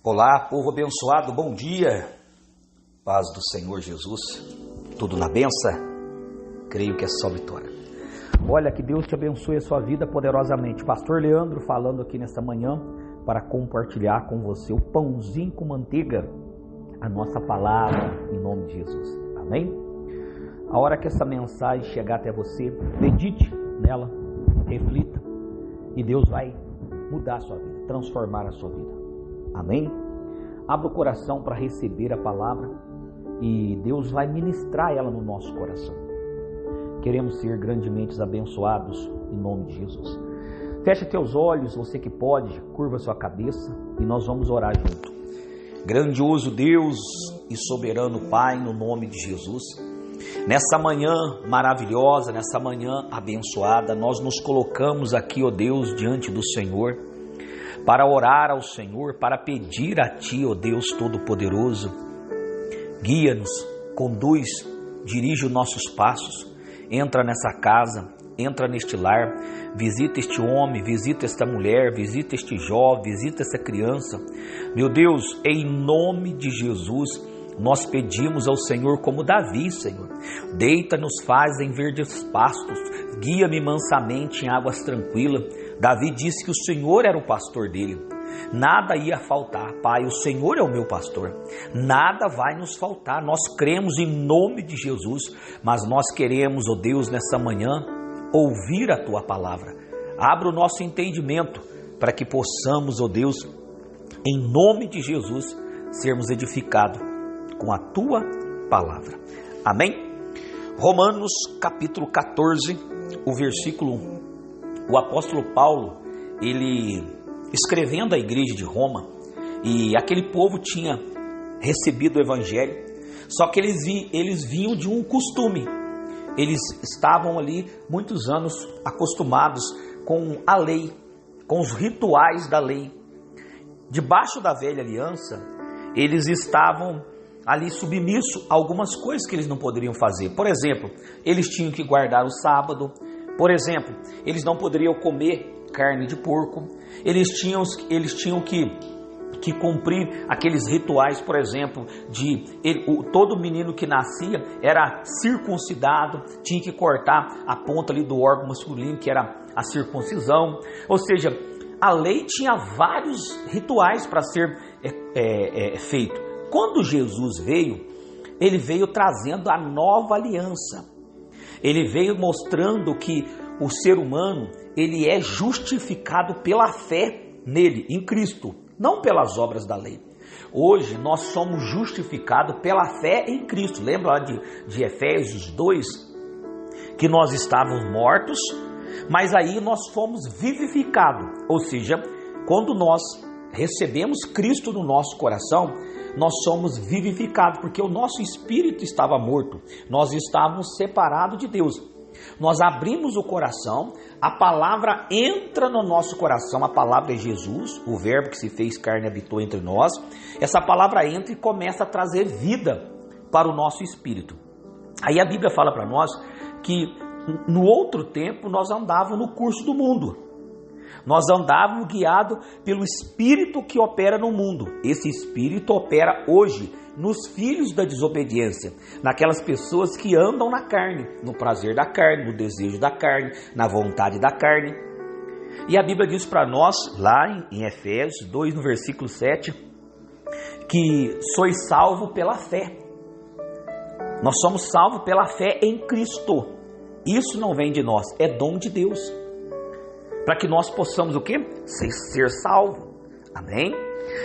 Olá, povo abençoado, bom dia, paz do Senhor Jesus, tudo na benção, creio que é só vitória. Olha, que Deus te abençoe a sua vida poderosamente. Pastor Leandro falando aqui nesta manhã para compartilhar com você o pãozinho com manteiga, a nossa palavra em nome de Jesus, amém? A hora que essa mensagem chegar até você, medite nela, reflita e Deus vai mudar a sua vida, transformar a sua vida. Amém? Abra o coração para receber a palavra e Deus vai ministrar ela no nosso coração. Queremos ser grandemente abençoados em nome de Jesus. Feche teus olhos, você que pode, curva sua cabeça e nós vamos orar junto. Grandioso Deus e soberano Pai, no nome de Jesus, nessa manhã maravilhosa, nessa manhã abençoada, nós nos colocamos aqui, ó Deus, diante do Senhor, para orar ao Senhor, para pedir a Ti, ó Deus Todo-Poderoso, guia-nos, conduz, dirige os nossos passos, entra nessa casa, entra neste lar, visita este homem, visita esta mulher, visita este jovem, visita essa criança. Meu Deus, em nome de Jesus, nós pedimos ao Senhor como Davi, Senhor, deita-nos, faz em verdes pastos, guia-me mansamente em águas tranquilas. Davi disse que o Senhor era o pastor dele, nada ia faltar. Pai, o Senhor é o meu pastor, nada vai nos faltar. Nós cremos em nome de Jesus, mas nós queremos, ó Deus, nessa manhã, ouvir a Tua palavra. Abra o nosso entendimento para que possamos, ó Deus, em nome de Jesus, sermos edificados com a Tua palavra. Amém? Romanos capítulo 14, o versículo 1. O apóstolo Paulo, ele escrevendo à igreja de Roma, e aquele povo tinha recebido o evangelho, só que eles vinham de um costume. Eles estavam ali muitos anos acostumados com a lei, com os rituais da lei. Debaixo da velha aliança, eles estavam ali submissos a algumas coisas que eles não poderiam fazer. Por exemplo, eles tinham que guardar o sábado. Por exemplo, eles não poderiam comer carne de porco. Eles tinham que cumprir aqueles rituais, por exemplo, todo menino que nascia era circuncidado, tinha que cortar a ponta ali do órgão masculino, que era a circuncisão. Ou seja, a lei tinha vários rituais para ser feito. Quando Jesus veio, ele veio trazendo a nova aliança. Ele veio mostrando que o ser humano, ele é justificado pela fé nele, em Cristo, não pelas obras da lei. Hoje nós somos justificados pela fé em Cristo. Lembra lá de Efésios 2? Que nós estávamos mortos, mas aí nós fomos vivificados. Ou seja, quando nós recebemos Cristo no nosso coração, nós somos vivificados, porque o nosso espírito estava morto, nós estávamos separados de Deus. Nós abrimos o coração, a palavra entra no nosso coração, a palavra é Jesus, o verbo que se fez carne e habitou entre nós. Essa palavra entra e começa a trazer vida para o nosso espírito. Aí a Bíblia fala para nós que no outro tempo nós andávamos no curso do mundo. Nós andávamos guiados pelo Espírito que opera no mundo. Esse Espírito opera hoje nos filhos da desobediência, naquelas pessoas que andam na carne, no prazer da carne, no desejo da carne, na vontade da carne. E a Bíblia diz para nós, lá em Efésios 2, no versículo 7, que sois salvos pela fé. Nós somos salvos pela fé em Cristo. Isso não vem de nós, é dom de Deus. Para que nós possamos o quê? Ser salvo. Amém?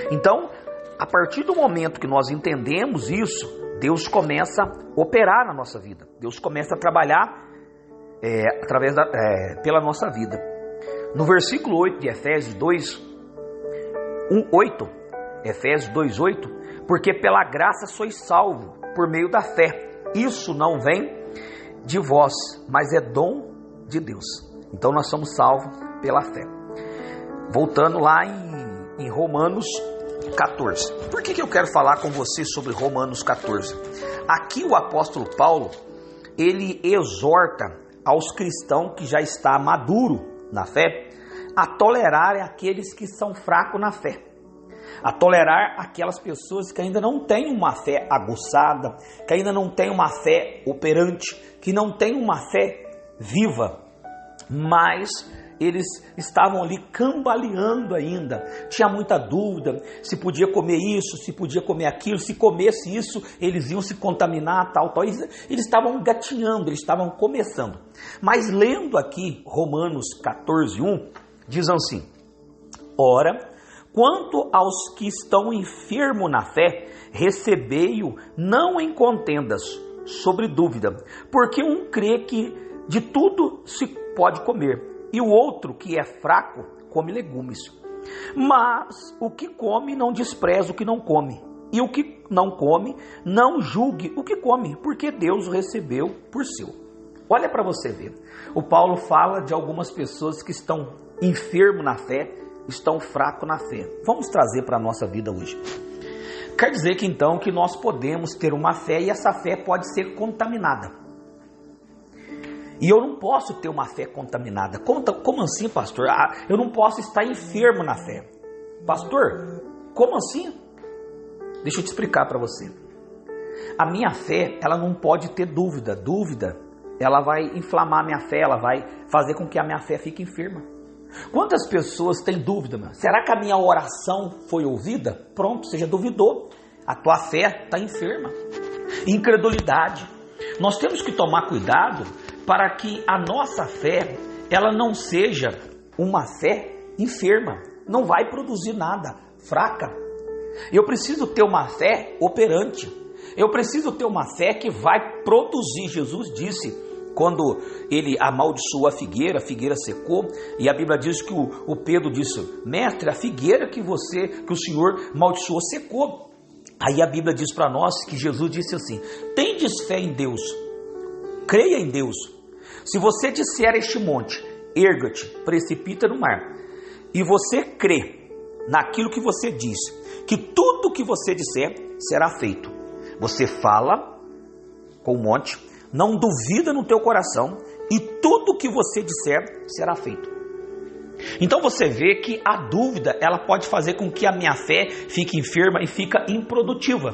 Então, a partir do momento que nós entendemos isso, Deus começa a operar na nossa vida. Deus começa a trabalhar pela nossa vida. No versículo 8 de Efésios 2:8, Efésios 2:8, porque pela graça sois salvo por meio da fé. Isso não vem de vós, mas é dom de Deus. Então nós somos salvos pela fé. Voltando lá em Romanos 14. Por que eu quero falar com você sobre Romanos 14? Aqui o apóstolo Paulo, ele exorta aos cristãos que já está maduro na fé, a tolerarem aqueles que são fracos na fé. a tolerar aquelas pessoas que ainda não têm uma fé aguçada, que ainda não têm uma fé operante, que não têm uma fé viva, mas eles estavam ali cambaleando ainda, tinha muita dúvida se podia comer isso, se podia comer aquilo, se comesse isso eles iam se contaminar, tal. Eles estavam engatinhando, eles estavam começando. Mas lendo aqui Romanos 14:1, diz assim: ora, quanto aos que estão enfermos na fé, recebei-o não em contendas, sobre dúvida, porque um crê que de tudo se pode comer, e o outro, que é fraco, come legumes. Mas o que come não despreza o que não come, e o que não come não julgue o que come, porque Deus o recebeu por seu. Olha para você ver, o Paulo fala de algumas pessoas que estão enfermos na fé, estão fracos na fé. Vamos trazer para a nossa vida hoje. Quer dizer que então que nós podemos ter uma fé e essa fé pode ser contaminada. E eu não posso ter uma fé contaminada. Como assim, pastor? Eu não posso estar enfermo na fé. Pastor, como assim? Deixa eu te explicar para você. A minha fé, ela não pode ter dúvida. Dúvida, ela vai inflamar a minha fé, ela vai fazer com que a minha fé fique enferma. Quantas pessoas têm dúvida? Mano? Será que a minha oração foi ouvida? Pronto, você já duvidou. A tua fé está enferma. Incredulidade. Nós temos que tomar cuidado para que a nossa fé, ela não seja uma fé enferma, não vai produzir nada, fraca. Eu preciso ter uma fé operante, eu preciso ter uma fé que vai produzir. Jesus disse, quando ele amaldiçoou a figueira secou, e a Bíblia diz que o Pedro disse: mestre, a figueira que o Senhor amaldiçoou secou. Aí a Bíblia diz para nós que Jesus disse assim: tendes fé em Deus, creia em Deus. Se você disser a este monte, erga-te, precipita no mar, e você crê naquilo que você diz, que tudo que você disser será feito. Você fala com o monte, não duvida no teu coração, e tudo que você disser será feito. Então você vê que a dúvida, ela pode fazer com que a minha fé fique enferma e fica improdutiva.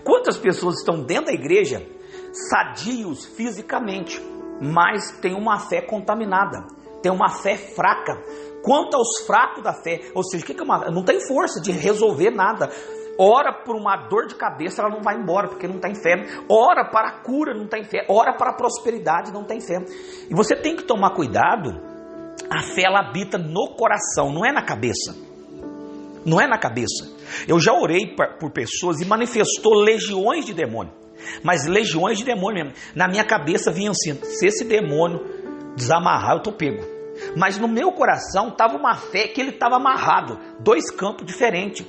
Quantas pessoas estão dentro da igreja, sadios fisicamente, mas tem uma fé contaminada, tem uma fé fraca. Quanto aos fracos da fé, ou seja, não tem força de resolver nada. Ora por uma dor de cabeça, ela não vai embora, porque não tem fé. Ora para a cura, não tem fé. Ora para a prosperidade, não tem fé. E você tem que tomar cuidado. A fé, ela habita no coração, não é na cabeça. Não é na cabeça. Eu já orei por pessoas e manifestou legiões de demônio. Mas legiões de demônio mesmo. Na minha cabeça vinha assim: se esse demônio desamarrar, eu estou pego. Mas no meu coração estava uma fé que ele estava amarrado. Dois campos diferentes.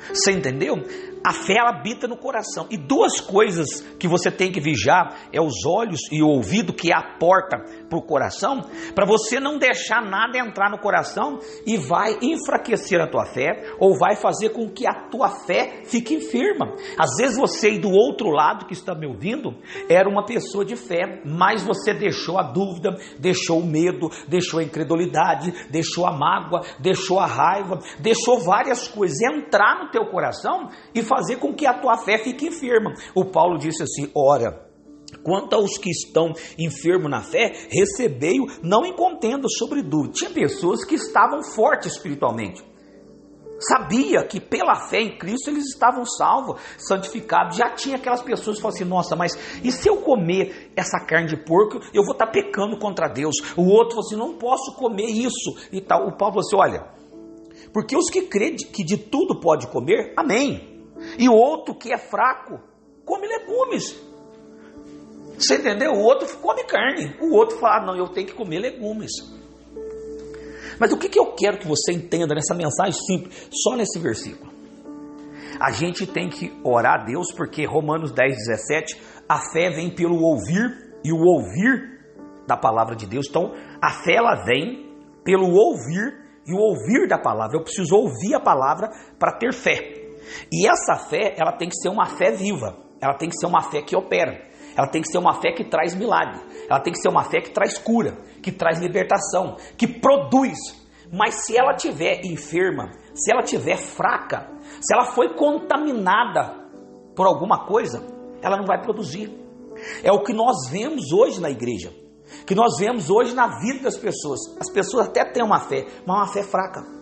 Você entendeu? A fé, ela habita no coração. E duas coisas que você tem que vigiar é os olhos e o ouvido, que é a porta para o coração, para você não deixar nada entrar no coração e vai enfraquecer a tua fé, ou vai fazer com que a tua fé fique enferma. Às vezes você aí do outro lado que está me ouvindo, era uma pessoa de fé, mas você deixou a dúvida, deixou o medo, deixou a incredulidade, deixou a mágoa, deixou a raiva, deixou várias coisas entrar no teu coração e fazer com que a tua fé fique enferma. O Paulo disse assim: ora, quanto aos que estão enfermos na fé, recebei-o não em contenda, sobre dúvida. Tinha pessoas que estavam fortes espiritualmente, sabia que pela fé em Cristo eles estavam salvos, santificados. Já tinha aquelas pessoas que falavam assim: nossa, mas e se eu comer essa carne de porco, eu vou estar pecando contra Deus. O outro falou assim: não posso comer isso e tal. O Paulo falou assim: olha, porque os que creem que de tudo pode comer, amém. E o outro que é fraco, come legumes. Você entendeu? O outro come carne. O outro fala: não, eu tenho que comer legumes. Mas o que eu quero que você entenda nessa mensagem simples, só nesse versículo? A gente tem que orar a Deus, porque Romanos 10:17, a fé vem pelo ouvir, e o ouvir da palavra de Deus. Então, a fé, ela vem pelo ouvir, e o ouvir da palavra. Eu preciso ouvir a palavra para ter fé. E essa fé, ela tem que ser uma fé viva, ela tem que ser uma fé que opera, ela tem que ser uma fé que traz milagre, ela tem que ser uma fé que traz cura, que traz libertação, que produz. Mas se ela estiver enferma, se ela estiver fraca, se ela foi contaminada por alguma coisa, ela não vai produzir. É o que nós vemos hoje na igreja, que nós vemos hoje na vida das pessoas. As pessoas até têm uma fé, mas uma fé fraca.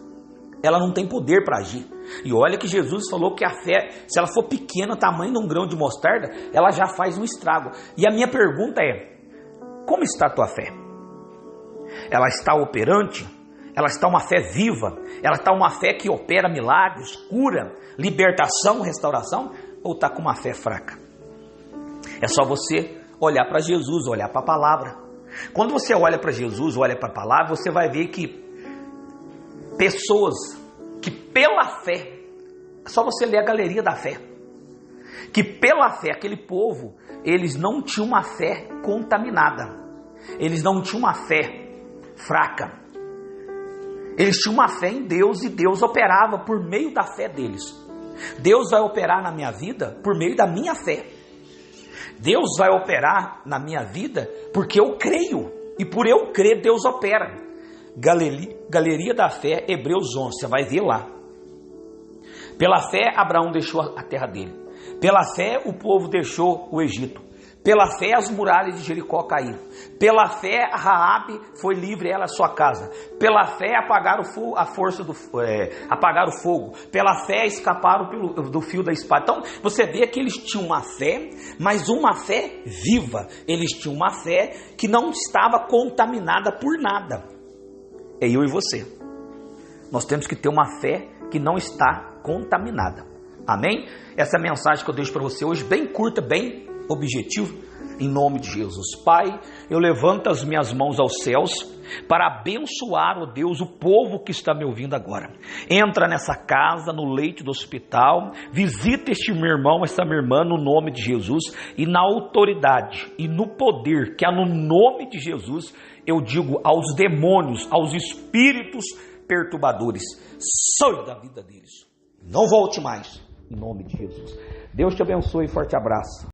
Ela não tem poder para agir. E olha que Jesus falou que a fé, se ela for pequena, tamanho de um grão de mostarda, ela já faz um estrago. E a minha pergunta é: como está a tua fé? Ela está operante? Ela está uma fé viva? Ela está uma fé que opera milagres, cura, libertação, restauração? Ou está com uma fé fraca? É só você olhar para Jesus, olhar para a palavra. Quando você olha para Jesus, olha para a palavra, você vai ver que pessoas que pela fé, é só você ler a galeria da fé, que pela fé, aquele povo, eles não tinham uma fé contaminada, eles não tinham uma fé fraca, eles tinham uma fé em Deus e Deus operava por meio da fé deles. Deus vai operar na minha vida por meio da minha fé. Deus vai operar na minha vida porque eu creio, e por eu crer Deus opera. Galeria da Fé, Hebreus 11, você vai ver lá. Pela fé Abraão deixou a terra dele, pela fé o povo deixou o Egito, pela fé as muralhas de Jericó caíram, pela fé Raabe foi livre, ela e sua casa, pela fé apagaram apagaram o fogo, pela fé escaparam do fio da espada. Então você vê que eles tinham uma fé, mas uma fé viva. Eles tinham uma fé que não estava contaminada por nada. É eu e você. Nós temos que ter uma fé que não está contaminada. Amém? Essa é a mensagem que eu deixo para você hoje, bem curta, bem objetiva, em nome de Jesus. Pai, eu levanto as minhas mãos aos céus para abençoar, ó Deus, o povo que está me ouvindo agora. Entra nessa casa, no leito do hospital, visita este meu irmão, essa minha irmã, no nome de Jesus, e na autoridade e no poder que há no nome de Jesus, eu digo aos demônios, aos espíritos perturbadores: sai da vida deles, não volte mais, em nome de Jesus. Deus te abençoe, forte abraço.